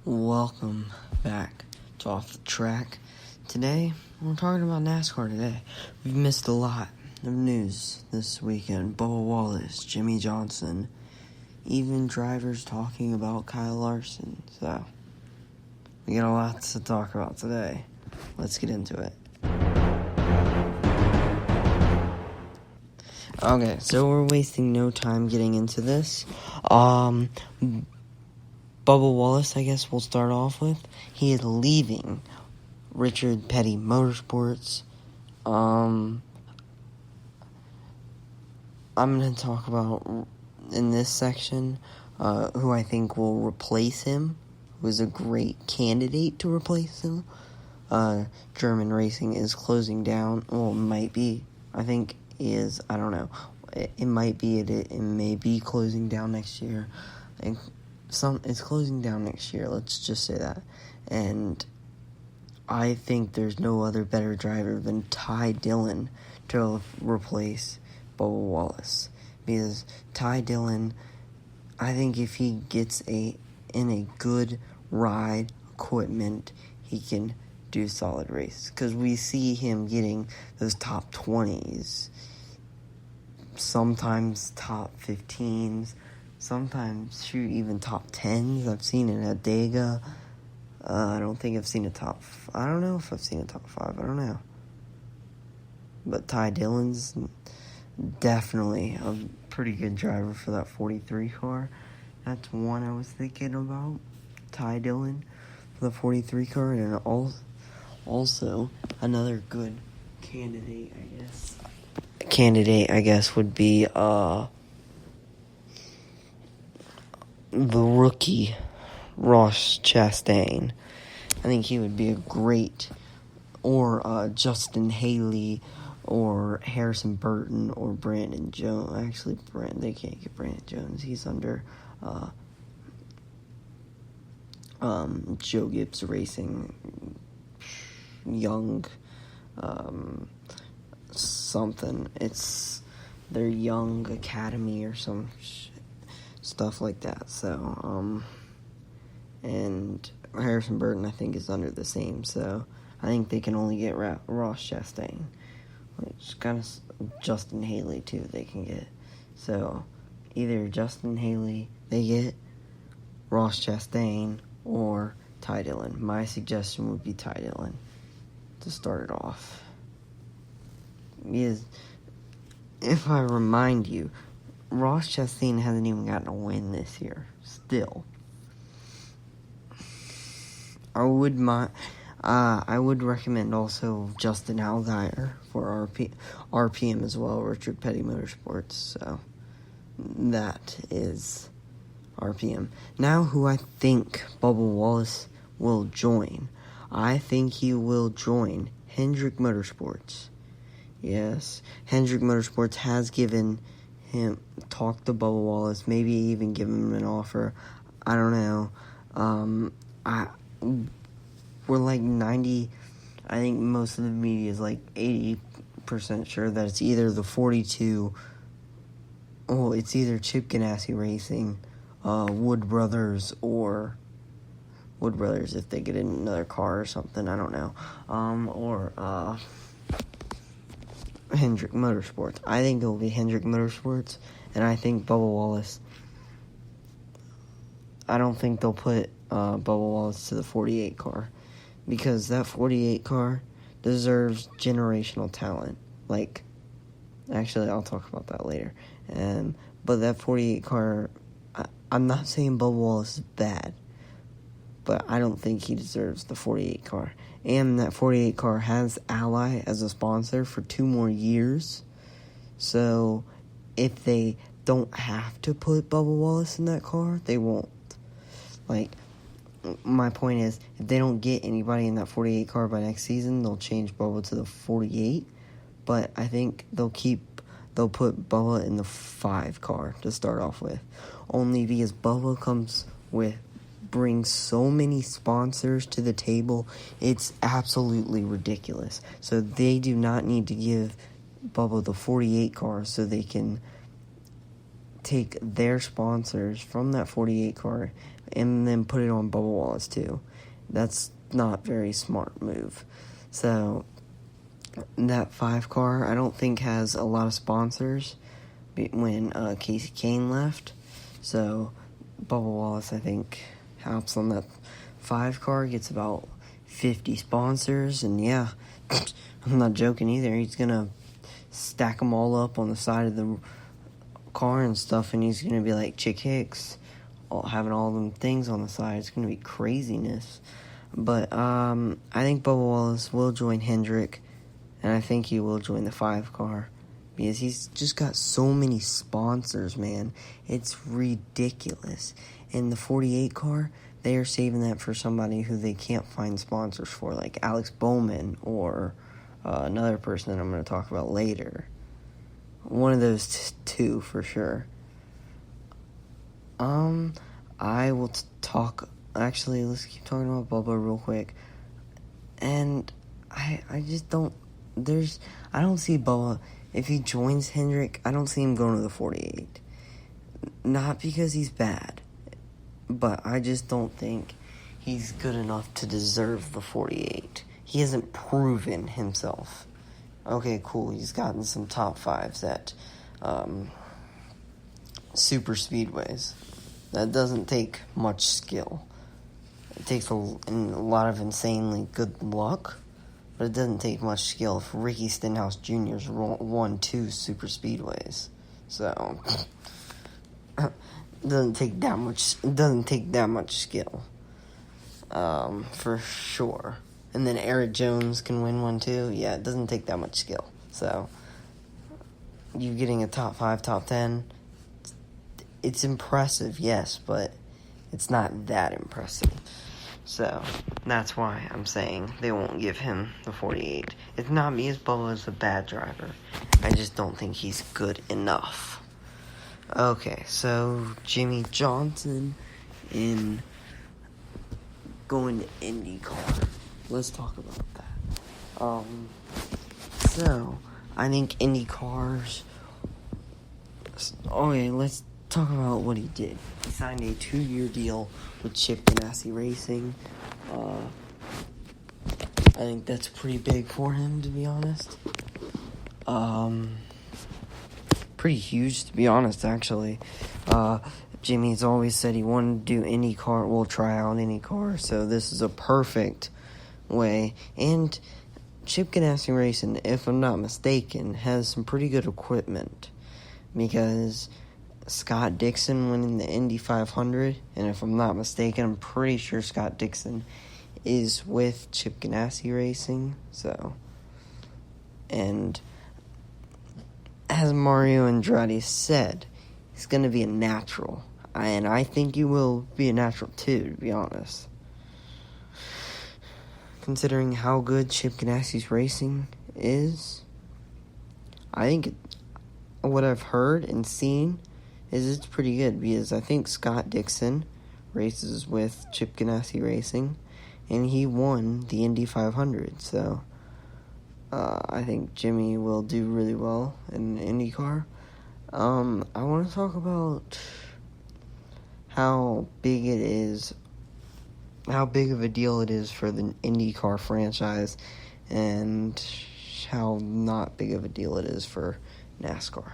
Welcome back to Off the Track. Today, we're talking about NASCAR today. We've missed a lot of news this weekend. Bubba Wallace, Jimmie Johnson, even drivers talking about Kyle Larson. So, we got a lot to talk about today. Let's get into it. Okay, so we're wasting no time getting into this. Bubba Wallace, I guess we'll start off with. He is leaving Richard Petty Motorsports. I'm going to talk about, in this section, who I think will replace him, who is a great candidate to replace him. German racing is closing down. Well, might be. I think is. I don't know. It might be. It may be closing down next year. It's closing down next year, let's just say that. And I think there's no other better driver than Ty Dillon to replace Bubba Wallace. Because Ty Dillon, I think if he gets in a good ride equipment, he can do solid races. Because we see him getting those top 20s, sometimes top 15s, sometimes, even top 10s. I've seen it at Dega. I don't think I've seen I don't know if I've seen a top 5. I don't know. But Ty Dillon's definitely a pretty good driver for that 43 car. That's one I was thinking about. Ty Dillon for the 43 car. And also another good candidate, I guess, would be, the rookie, Ross Chastain. I think he would be a great, or Justin Haley, or Harrison Burton, or Brandon Jones. Actually, they can't get Brandon Jones. He's under Joe Gibbs Racing, Young, something. It's their Young Academy or some stuff like that. So, and Harrison Burton, I think, is under the same. So, I think they can only get Ross Chastain, which kind of Justin Haley too. They can get. So, either Justin Haley they get, Ross Chastain, or Ty Dillon. My suggestion would be Ty Dillon to start it off. Because if I remind you, Ross Chastain hasn't even gotten a win this year. Still, I would recommend also Justin Allgaier for RPM as well, Richard Petty Motorsports. So that is RPM. Now, who I think Bubba Wallace will join? I think he will join Hendrick Motorsports. Yes, Hendrick Motorsports has given talk to Bubba Wallace, maybe even give him an offer. I don't know. We're like 90, I think most of the media is like 80% sure that it's either the 42, it's either Chip Ganassi Racing, Wood Brothers if they get another car or something, I don't know, or Hendrick Motorsports. I think it will be Hendrick Motorsports, and I think Bubba Wallace. I don't think they'll put Bubba Wallace to the 48 car, because that 48 car deserves generational talent. Actually, I'll talk about that later. But that 48 car, I'm not saying Bubba Wallace is bad, but I don't think he deserves the 48 car. And that 48 car has Ally as a sponsor for 2 more years. So, if they don't have to put Bubba Wallace in that car, they won't. My point is, if they don't get anybody in that 48 car by next season, they'll change Bubba to the 48. But I think they'll put Bubba in the 5 car to start off with. Only because Bubba brings so many sponsors to the table, it's absolutely ridiculous. So they do not need to give Bubba the 48 car so they can take their sponsors from that 48 car and then put it on Bubba Wallace too. That's not very smart move. So that 5 car, I don't think has a lot of sponsors when Casey Kane left. So Bubba Wallace, I think, hops on that 5 car, gets about 50 sponsors, and yeah, I'm not joking either. He's gonna stack them all up on the side of the car and stuff, and he's gonna be like Chick Hicks, having all them things on the side. It's gonna be craziness. But I think Bubba Wallace will join Hendrick, and I think he will join the 5 car, because he's just got so many sponsors, man. It's ridiculous. And the 48 car, they are saving that for somebody who they can't find sponsors for, like Alex Bowman or another person that I'm going to talk about later. One of those two for sure. I will talk. Actually, let's keep talking about Bubba real quick. And I just don't. I don't see Bubba. If he joins Hendrick, I don't see him going to the 48. Not because he's bad, but I just don't think he's good enough to deserve the 48. He hasn't proven himself. Okay, cool. He's gotten some top 5s at super speedways. That doesn't take much skill. It takes a lot of insanely good luck, but it doesn't take much skill. If Ricky Stenhouse Jr.'s won 2 super speedways, so it doesn't take that much skill, for sure. And then Eric Jones can win one too. Yeah, it doesn't take that much skill. So you getting a top 5, top 10, it's impressive, yes, but it's not that impressive. So that's why I'm saying they won't give him the 48. It's not because Bubba is a bad driver. I just don't think he's good enough. Okay, so Jimmie Johnson going to IndyCar. Let's talk about that. So I think IndyCars. Okay, let's talk about what he did. He signed a 2-year deal with Chip Ganassi Racing. I think that's pretty big for him, to be honest. Pretty huge, to be honest, actually. Jimmy's always said he wanted to do IndyCar. We'll try out IndyCar, so this is a perfect way. And Chip Ganassi Racing, if I'm not mistaken, has some pretty good equipment, because Scott Dixon winning the Indy 500, and if I'm not mistaken, I'm pretty sure Scott Dixon is with Chip Ganassi Racing. So, and as Mario Andretti said, he's going to be a natural, and I think he will be a natural too, to be honest. Considering how good Chip Ganassi's racing is, I think what I've heard and seen is it's pretty good, because I think Scott Dixon races with Chip Ganassi Racing, and he won the Indy 500, so I think Jimmie will do really well in IndyCar. I want to talk about how big of a deal it is for the IndyCar franchise, and how not big of a deal it is for NASCAR.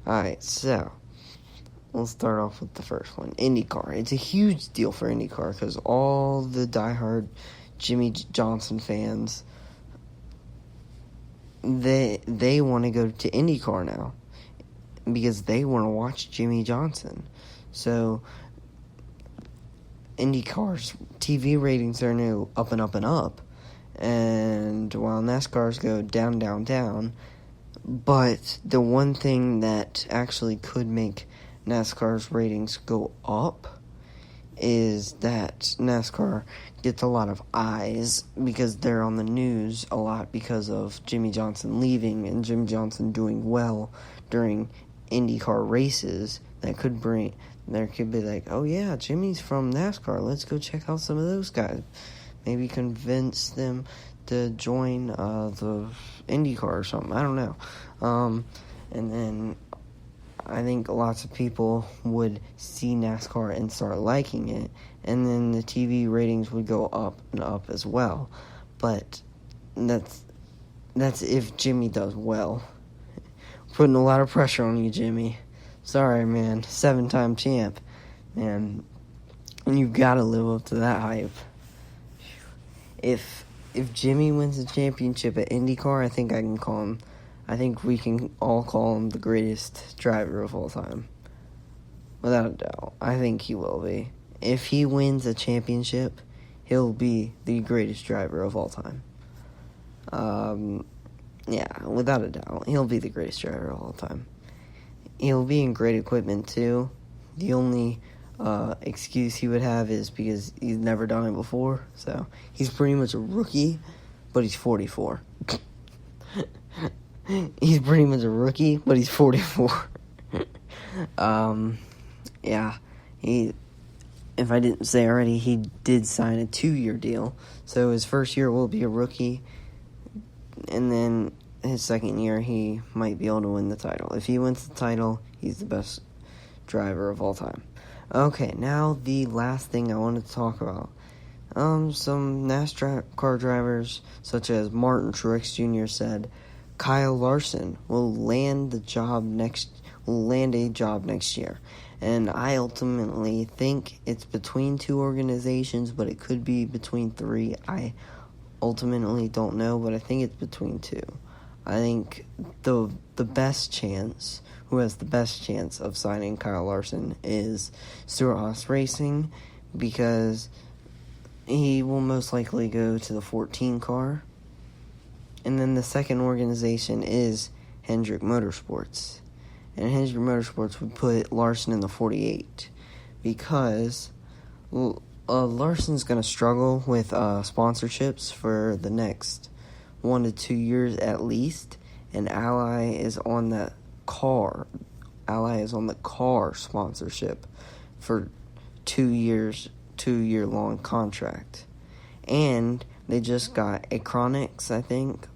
Alright, so let's start off with the first one, IndyCar. It's a huge deal for IndyCar because all the diehard Jimmie Johnson fans, they want to go to IndyCar now because they want to watch Jimmie Johnson. So IndyCar's TV ratings are now up and up and up, and while NASCAR's go down, down, down. But the one thing that actually could make NASCAR's ratings go up is that NASCAR gets a lot of eyes because they're on the news a lot because of Jimmie Johnson leaving and Jimmie Johnson doing well during IndyCar races. There could be like, oh yeah, Jimmie's from NASCAR, let's go check out some of those guys. Maybe convince them to join the IndyCar or something. I don't know. And then I think lots of people would see NASCAR and start liking it, and then the TV ratings would go up and up as well. But that's if Jimmie does well. Putting a lot of pressure on you, Jimmie. Sorry, man. 7-time champ, man. And you've got to live up to that hype. If Jimmie wins the championship at IndyCar, I think we can all call him the greatest driver of all time. Without a doubt. I think he will be. If he wins a championship, he'll be the greatest driver of all time. Yeah, without a doubt. He'll be the greatest driver of all time. He'll be in great equipment, too. The only excuse he would have is because he's never done it before. So, he's pretty much a rookie, but he's 44. He's pretty much a rookie, but he's 44. Yeah. If I didn't say already, he did sign a 2-year deal. So, his first year will be a rookie. And then his second year, he might be able to win the title. If he wins the title, he's the best driver of all time. Okay, now the last thing I wanted to talk about. Some NASCAR drivers, such as Martin Truex Jr., said Kyle Larson will land a job next year. And I ultimately think it's between 2 organizations, but it could be between 3. I ultimately don't know, but I think it's between 2. I think the best chance, who has the best chance of signing Kyle Larson, is Stewart-Haas Racing, because he will most likely go to the 14 car. And then the second organization is Hendrick Motorsports. And Hendrick Motorsports would put Larson in the 48, because Larson's going to struggle with sponsorships for the next 1 to 2 years at least, and Ally is on the car sponsorship for 2 years, 2-year-long contract. And they just got Acronics, I think,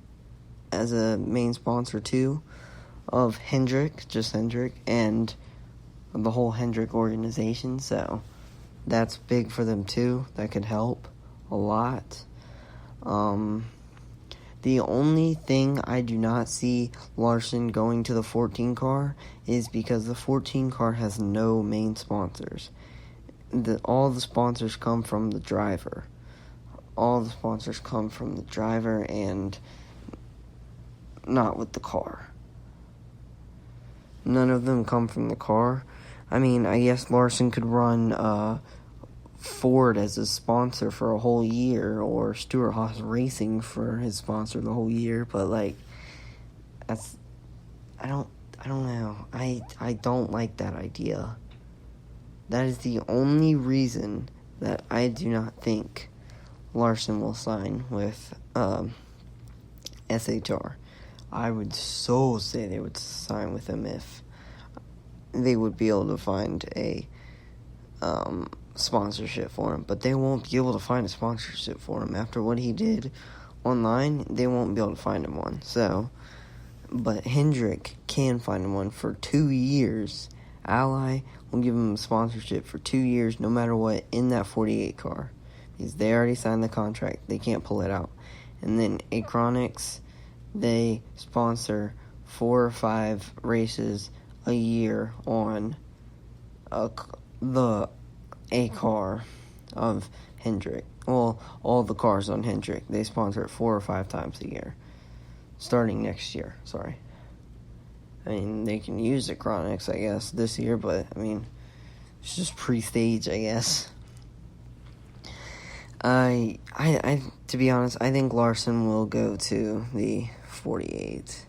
as a main sponsor too, of Hendrick, and the whole Hendrick organization, so that's big for them too. That could help a lot. The only thing I do not see Larson going to the 14 car is because the 14 car has no main sponsors. All the sponsors come from the driver. And not with the car. None of them come from the car. I mean, I guess Larson could run Ford as a sponsor for a whole year, or Stewart-Haas Racing for his sponsor the whole year, but I don't know. I don't like that idea. That is the only reason that I do not think Larson will sign with SHR. I would so say they would sign with him if they would be able to find a sponsorship for him, but they won't be able to find a sponsorship for him. After what he did online, they won't be able to find him one. So, but Hendrick can find him one for 2 years. Ally will give him a sponsorship for 2 years, no matter what, in that 48 car, because they already signed the contract. They can't pull it out. And then Acronics, they sponsor 4 or 5 races a year on the A car of Hendrick. Well, all the cars on Hendrick, they sponsor it 4 or 5 times a year. Starting next year, sorry. I mean, they can use the Acronics, I guess, this year, but, I mean, it's just pre-stage, I guess. I to be honest, I think Larson will go to the 48.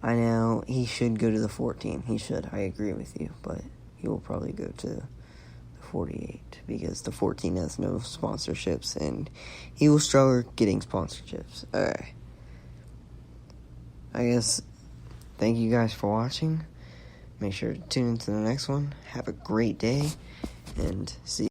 I know he should go to the 14. He should, I agree with you, but he will probably go to the 48, because the 14 has no sponsorships, and he will struggle getting sponsorships. Alright. I guess, thank you guys for watching. Make sure to tune into the next one. Have a great day, and see you.